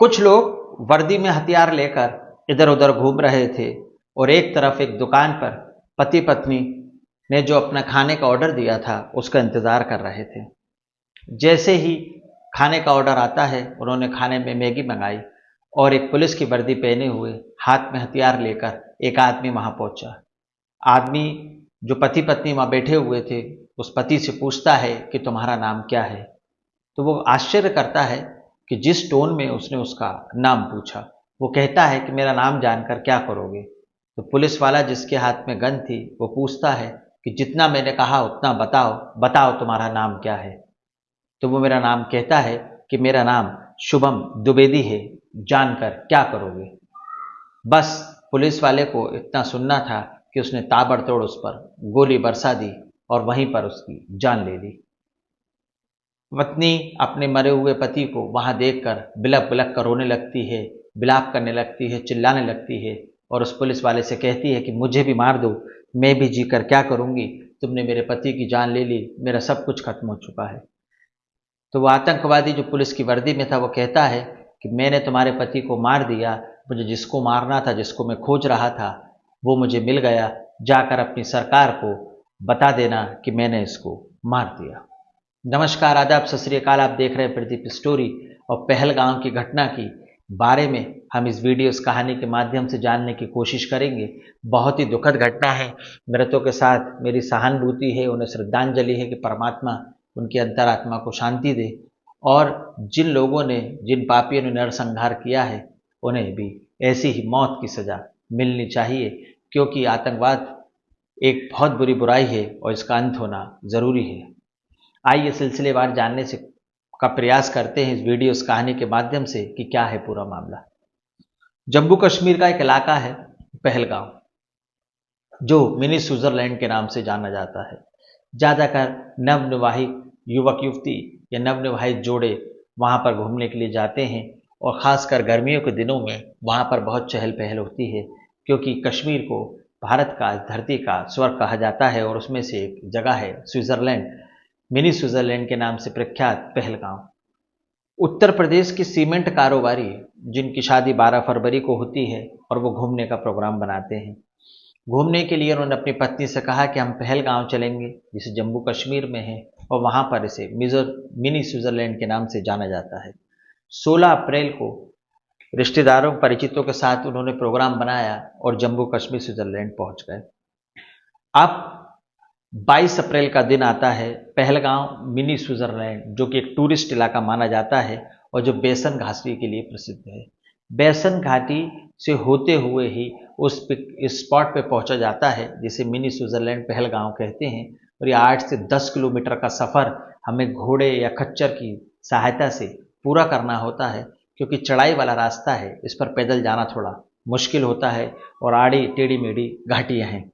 कुछ लोग वर्दी में हथियार लेकर इधर उधर घूम रहे थे और एक तरफ एक दुकान पर पति पत्नी ने जो अपना खाने का ऑर्डर दिया था उसका इंतज़ार कर रहे थे। जैसे ही खाने का ऑर्डर आता है, उन्होंने खाने में मैगी मंगाई और एक पुलिस की वर्दी पहने हुए हाथ में हथियार लेकर एक आदमी वहां पहुंचा। आदमी जो पति पत्नी वहां बैठे हुए थे, उस पति से पूछता है कि तुम्हारा नाम क्या है। तो वो आश्चर्य करता है कि जिस टोन में उसने उसका नाम पूछा, वो कहता है कि मेरा नाम जानकर क्या करोगे। तो पुलिस वाला जिसके हाथ में गन थी वो पूछता है कि जितना मैंने कहा उतना बताओ, बताओ तुम्हारा नाम क्या है। तो वो मेरा नाम कहता है कि मेरा नाम शुभम द्विवेदी है, जानकर क्या करोगे। बस पुलिस वाले को इतना सुनना था कि उसने ताबड़तोड़ उस पर गोली बरसा दी और वहीं पर उसकी जान ले ली। पत्नी अपने मरे हुए पति को वहां देखकर बिलक बिलक कर रोने लगती है, विलाप करने लगती है, चिल्लाने लगती है और उस पुलिस वाले से कहती है कि मुझे भी मार दो, मैं भी जीकर क्या करूंगी, तुमने मेरे पति की जान ले ली, मेरा सब कुछ खत्म हो चुका है। तो वो आतंकवादी जो पुलिस की वर्दी में था वो कहता है कि मैंने तुम्हारे पति को मार दिया, मुझे जिसको मारना था, जिसको मैं खोज रहा था, वो मुझे मिल गया, जाकर अपनी सरकार को बता देना कि मैंने इसको मार दिया। नमस्कार, आदाब, सत श्री अकाल। आप देख रहे हैं प्रदीप स्टोरी और पहलगाम की घटना की बारे में हम इस वीडियो इस कहानी के माध्यम से जानने की कोशिश करेंगे। बहुत ही दुखद घटना है। मृतकों के साथ मेरी सहानुभूति है, उन्हें श्रद्धांजलि है कि परमात्मा उनकी अंतरात्मा को शांति दे और जिन लोगों ने, जिन पापियों ने नरसंहार किया है, उन्हें भी ऐसी ही मौत की सजा मिलनी चाहिए, क्योंकि आतंकवाद एक बहुत बुरी बुराई है और इसका अंत होना जरूरी है। आइए सिलसिलेवार जानने से का प्रयास करते हैं इस वीडियो इस कहानी के माध्यम से कि क्या है पूरा मामला। जम्मू कश्मीर का एक इलाका है पहलगाम, जो मिनी स्विट्जरलैंड के नाम से जाना जाता है। ज़्यादातर नवविवाहित युवक युवती या नवविवाहित जोड़े वहाँ पर घूमने के लिए जाते हैं और ख़ासकर गर्मियों के दिनों में वहाँ पर बहुत चहल पहल होती है, क्योंकि कश्मीर को भारत का, धरती का स्वर्ग कहा जाता है और उसमें से एक जगह है स्विट्ज़रलैंड, मिनी स्विट्जरलैंड के नाम से प्रख्यात पहलगाम। उत्तर प्रदेश की सीमेंट कारोबारी जिनकी शादी 12 फरवरी को होती है और वो घूमने का प्रोग्राम बनाते हैं। घूमने के लिए उन्होंने अपनी पत्नी से कहा कि हम पहलगाम चलेंगे, जिसे जम्मू कश्मीर में है और वहाँ पर इसे मिनी स्विट्जरलैंड के नाम से जाना जाता है। 16 अप्रैल को रिश्तेदारों परिचितों के साथ उन्होंने प्रोग्राम बनाया और जम्मू कश्मीर स्विट्जरलैंड पहुँच गए। अब 22 अप्रैल का दिन आता है। पहलगाम मिनी स्विट्जरलैंड, जो कि एक टूरिस्ट इलाका माना जाता है और जो बेसन घाटी के लिए प्रसिद्ध है, बेसन घाटी से होते हुए ही उस स्पॉट पे पहुंचा जाता है जिसे मिनी स्विट्जरलैंड पहलगाम कहते हैं। और ये 8 से 10 किलोमीटर का सफ़र हमें घोड़े या खच्चर की सहायता से पूरा करना होता है, क्योंकि चढ़ाई वाला रास्ता है, इस पर पैदल जाना थोड़ा मुश्किल होता है और आड़ी टेढ़ी मेढ़ी घाटियाँ हैं।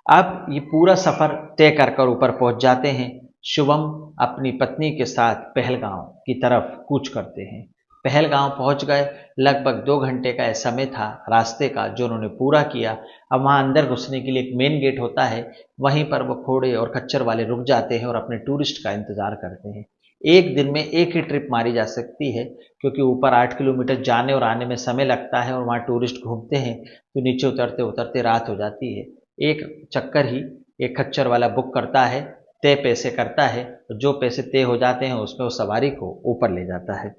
अब ये पूरा सफ़र तय कर कर ऊपर पहुंच जाते हैं। शुभम अपनी पत्नी के साथ पहलगाम की तरफ कूच करते हैं। पहलगाम पहुंच गए। लगभग 2 घंटे का समय था रास्ते का जो उन्होंने पूरा किया। अब वहाँ अंदर घुसने के लिए एक मेन गेट होता है, वहीं पर वो घोड़े और खच्चर वाले रुक जाते हैं और अपने टूरिस्ट का इंतज़ार करते हैं। एक दिन में एक ही ट्रिप मारी जा सकती है, क्योंकि ऊपर 8 किलोमीटर जाने और आने में समय लगता है और वहाँ टूरिस्ट घूमते हैं, तो नीचे उतरते उतरते रात हो जाती है। एक चक्कर ही एक खच्चर वाला बुक करता है, तय पैसे करता है, तो जो पैसे तय हो जाते हैं उसमें वो सवारी को ऊपर ले जाता है।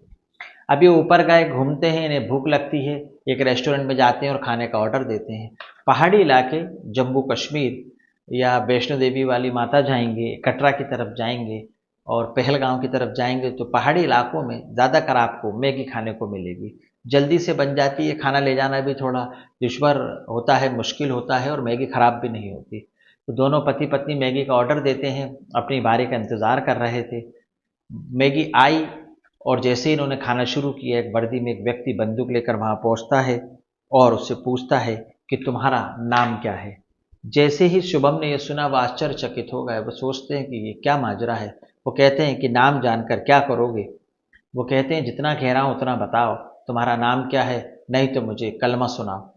अब ये ऊपर गए, घूमते हैं, इन्हें भूख लगती है, एक रेस्टोरेंट में जाते हैं और खाने का ऑर्डर देते हैं। पहाड़ी इलाके जम्मू कश्मीर या वैष्णो देवी वाली माता जाएंगे, कटरा की तरफ जाएंगे और पहलगाम की तरफ जाएंगे, तो पहाड़ी इलाकों में ज़्यादातर आपको मैगी खाने को मिलेगी। जल्दी से बन जाती है, खाना ले जाना भी थोड़ा दुश्वार होता है, मुश्किल होता है और मैगी ख़राब भी नहीं होती। तो दोनों पति पत्नी मैगी का ऑर्डर देते हैं, अपनी बारी का इंतज़ार कर रहे थे। मैगी आई और जैसे ही इन्होंने खाना शुरू किया, एक वर्दी में एक व्यक्ति बंदूक लेकर वहाँ पहुँचता है और उससे पूछता है कि तुम्हारा नाम क्या है। जैसे ही शुभम ने यह सुना, वह आश्चर्यचकित हो गए। वो सोचते हैं कि ये क्या माजरा है। वो कहते हैं कि नाम जानकर क्या करोगे। वो कहते हैं जितना कह रहा हूँ उतना बताओ, तुम्हारा नाम क्या है, नहीं तो मुझे कलमा सुनाओ।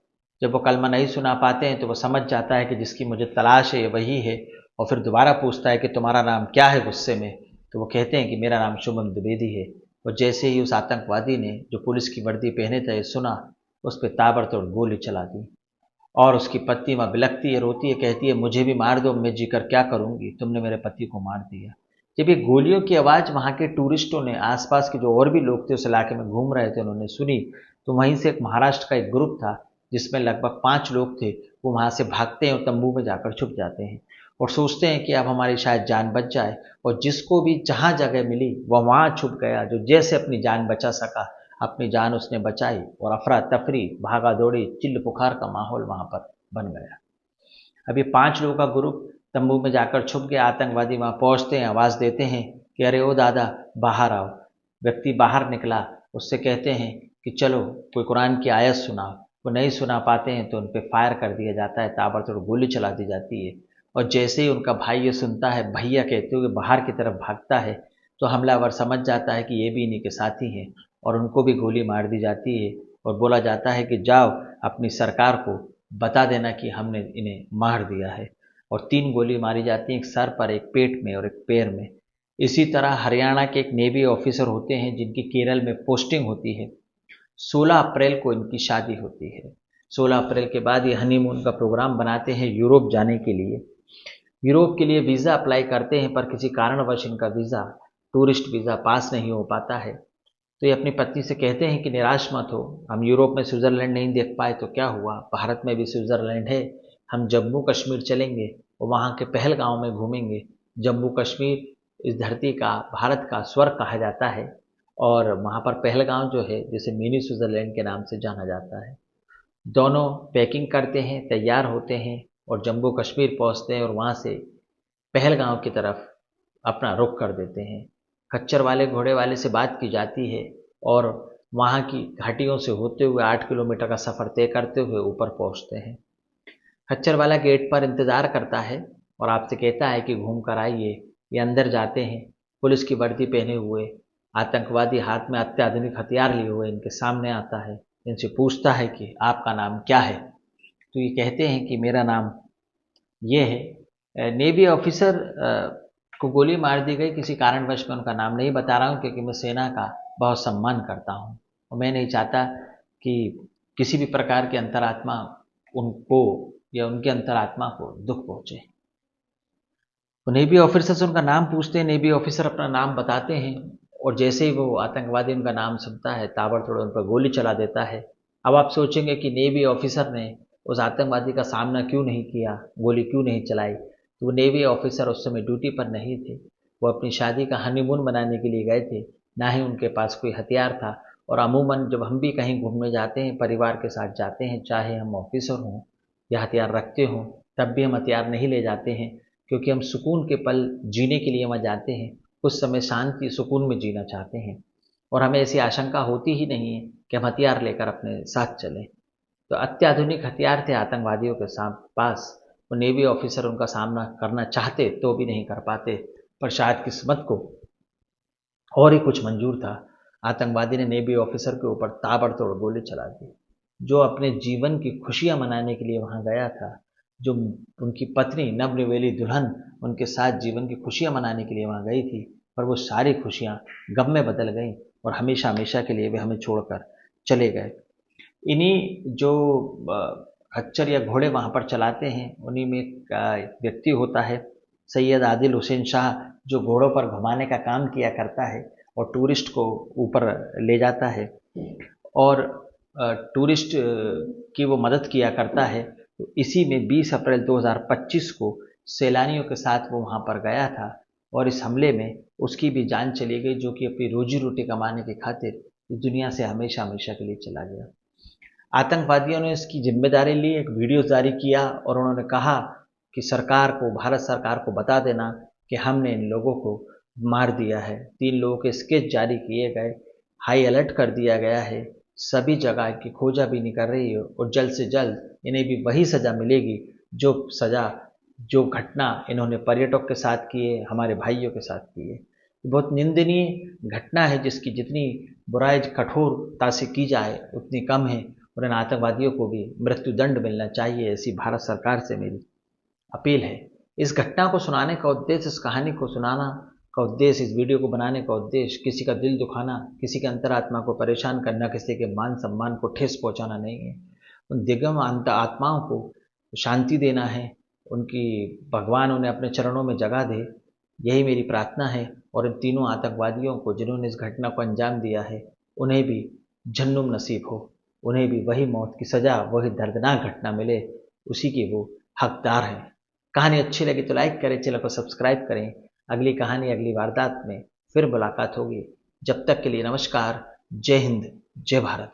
जब वो कलमा नहीं सुना पाते हैं तो वो समझ जाता है कि जिसकी मुझे तलाश है वही है, और फिर दोबारा पूछता है कि तुम्हारा नाम क्या है गुस्से में। तो वो कहते हैं कि मेरा नाम शुभम द्विवेदी है। और जैसे ही उस आतंकवादी ने जो पुलिस की वर्दी पहने थे सुना, उस पर ताबड़तोड़ गोली चला दी। और उसकी पत्नी वहाँ बिलखती है, रोती है, कहती है मुझे भी मार दो, मैं जीकर क्या करूंगी, तुमने मेरे पति को मार दिया। जब ये गोलियों की आवाज़ वहाँ के टूरिस्टों ने, आसपास के जो और भी लोग थे उस इलाके में घूम रहे थे, उन्होंने सुनी, तो वहीं से एक महाराष्ट्र का एक ग्रुप था जिसमें लगभग 5 लोग थे। वो वहाँ से भागते हैं और तंबू में जाकर छुप जाते हैं और सोचते हैं कि अब हमारी शायद जान बच जाए। और जिसको भी जहाँ जगह मिली वह वहाँ छुप गया, जो जैसे अपनी जान बचा सका अपनी जान उसने बचाई, और अफरा तफरी, भागा दौड़ी, चिल्ल पुकार का माहौल वहाँ पर बन गया। अब ये 5 लोगों का ग्रुप तंबू में जाकर छुप गया। आतंकवादी वहाँ पहुँचते हैं, आवाज़ देते हैं कि अरे ओ दादा बाहर आओ। व्यक्ति बाहर निकला, उससे कहते हैं कि चलो कोई कुरान की आयत सुनाओ। वो नहीं सुना पाते हैं तो उन पर फायर कर दिया जाता है, ताबड़तोड़ गोली चला दी जाती है। और जैसे ही उनका भाई ये सुनता है, भैया कहते हुए बाहर की तरफ भागता है, तो हमलावर समझ जाता है कि ये भी इन्हीं के साथी हैं और उनको भी गोली मार दी जाती है। और बोला जाता है कि जाओ अपनी सरकार को बता देना कि हमने इन्हें मार दिया है। और 3 गोली मारी जाती हैं, एक सर पर, एक पेट में और एक पैर में। इसी तरह हरियाणा के एक नेवी ऑफिसर होते हैं जिनकी केरल में पोस्टिंग होती है। 16 अप्रैल को इनकी शादी होती है। 16 अप्रैल के बाद ये हनीमून का प्रोग्राम बनाते हैं यूरोप जाने के लिए। यूरोप के लिए वीज़ा अप्लाई करते हैं, पर किसी कारणवश इनका वीज़ा, टूरिस्ट वीज़ा पास नहीं हो पाता है। तो ये अपनी पत्नी से कहते हैं कि निराश मत हो, हम यूरोप में स्विट्ज़रलैंड नहीं देख पाए तो क्या हुआ, भारत में भी स्विट्ज़रलैंड है। हम जम्मू कश्मीर चलेंगे और वहाँ के पहलगांव में घूमेंगे। जम्मू कश्मीर इस धरती का, भारत का स्वर्ग कहा जाता है। और वहाँ पर पहलगांव जो है, जिसे मिनी स्विट्ज़रलैंड के नाम से जाना जाता है। दोनों पैकिंग करते हैं, तैयार होते हैं और जम्मू कश्मीर पहुँचते हैं और वहाँ से पहलगांव की तरफ अपना रुख कर देते हैं। खच्चर वाले घोड़े वाले से बात की जाती है और वहाँ की घाटियों से होते हुए 8 किलोमीटर का सफ़र तय करते हुए ऊपर पहुँचते हैं। खच्चर वाला गेट पर इंतज़ार करता है और आपसे कहता है कि घूम कर आइए। ये अंदर जाते हैं, पुलिस की वर्दी पहने हुए आतंकवादी हाथ में अत्याधुनिक हथियार लिए हुए इनके सामने आता है। इनसे पूछता है कि आपका नाम क्या है। तो ये कहते हैं कि मेरा नाम ये है। नेवी ऑफिसर को गोली मार दी गई, किसी कारणवश मैं उनका नाम नहीं बता रहा हूँ क्योंकि मैं सेना का बहुत सम्मान करता हूँ और मैं नहीं चाहता कि किसी भी प्रकार की अंतरात्मा उनको या उनके अंतरात्मा को दुख पहुँचे। तो नेवी ऑफिसर से उनका नाम पूछते हैं, नेवी ऑफिसर अपना नाम बताते हैं और जैसे ही वो आतंकवादी उनका नाम सुनता है ताबड़तोड़ उन पर गोली चला देता है। अब आप सोचेंगे कि नेवी ऑफिसर ने उस आतंकवादी का सामना क्यों नहीं किया, गोली क्यों नहीं चलाई। तो वो नेवी ऑफिसर उस समय ड्यूटी पर नहीं थे, वो अपनी शादी का हनीमून मनाने के लिए गए थे, ना ही उनके पास कोई हथियार था। और अमूमन जब हम भी कहीं घूमने जाते हैं, परिवार के साथ जाते हैं, चाहे हम ऑफिसर हों या हथियार रखते हों, तब भी हम हथियार नहीं ले जाते हैं क्योंकि हम सुकून के पल जीने के लिए वहाँ जाते हैं, कुछ समय शांति सुकून में जीना चाहते हैं और हमें ऐसी आशंका होती ही नहीं है कि हम हथियार लेकर अपने साथ चलें। तो अत्याधुनिक हथियार थे आतंकवादियों के पास। वो नेवी ऑफिसर उनका सामना करना चाहते तो भी नहीं कर पाते, पर शायद किस्मत को और ही कुछ मंजूर था। आतंकवादी ने नेवी ऑफिसर के ऊपर ताबड़तोड़ गोली चला दी। जो अपने जीवन की खुशियां मनाने के लिए वहां गया था, जो उनकी पत्नी नवनिवेली दुल्हन उनके साथ जीवन की खुशियां मनाने के लिए वहां गई थी, पर वो सारी खुशियां गम में बदल गईं और हमेशा हमेशा के लिए वे हमें छोड़कर चले गए। इन्हीं जो खच्चर या घोड़े वहाँ पर चलाते हैं, उन्हीं में एक व्यक्ति होता है सैयद आदिल हुसैन शाह, जो घोड़ों पर घुमाने का काम किया करता है और टूरिस्ट को ऊपर ले जाता है और टूरिस्ट की वो मदद किया करता है। तो इसी में 20 अप्रैल 2025 को सैलानियों के साथ वो वहाँ पर गया था और इस हमले में उसकी भी जान चली गई, जो कि अपनी रोजी रोटी कमाने की खातिर इस दुनिया से हमेशा हमेशा के लिए चला गया। आतंकवादियों ने इसकी जिम्मेदारी ली, एक वीडियो जारी किया और उन्होंने कहा कि सरकार को, भारत सरकार को बता देना कि हमने इन लोगों को मार दिया है। 3 लोगों के स्केच जारी किए गए, हाई अलर्ट कर दिया गया है, सभी जगह की खोजाबीनी कर रही है और जल्द से जल्द इन्हें भी वही सज़ा मिलेगी जो सज़ा, जो घटना इन्होंने पर्यटक के साथ की है, हमारे भाइयों के साथ की है। बहुत निंदनीय घटना है जिसकी जितनी बुराई कठोरता से की जाए उतनी कम है और इन आतंकवादियों को भी मृत्युदंड मिलना चाहिए, ऐसी भारत सरकार से मेरी अपील है। इस घटना को सुनाने का उद्देश्य, इस कहानी को सुनाना का उद्देश्य, इस वीडियो को बनाने का उद्देश्य किसी का दिल दुखाना, किसी के अंतरात्मा को परेशान करना, किसी के मान सम्मान को ठेस पहुंचाना नहीं है। उन दिगम अंत आत्माओं को शांति देना है, उनकी भगवान उन्हें अपने चरणों में जगह दे, यही मेरी प्रार्थना है। और इन तीनों आतंकवादियों को जिन्होंने इस घटना को अंजाम दिया है, उन्हें भी जहन्नुम नसीब हो, उन्हें भी वही मौत की सज़ा, वही दर्दनाक घटना मिले, उसी के वो हकदार हैं। कहानी अच्छी लगी तो लाइक करें, चैनल को सब्सक्राइब करें। अगली कहानी, अगली वारदात में फिर मुलाकात होगी। जब तक के लिए नमस्कार, जय हिंद, जय भारत।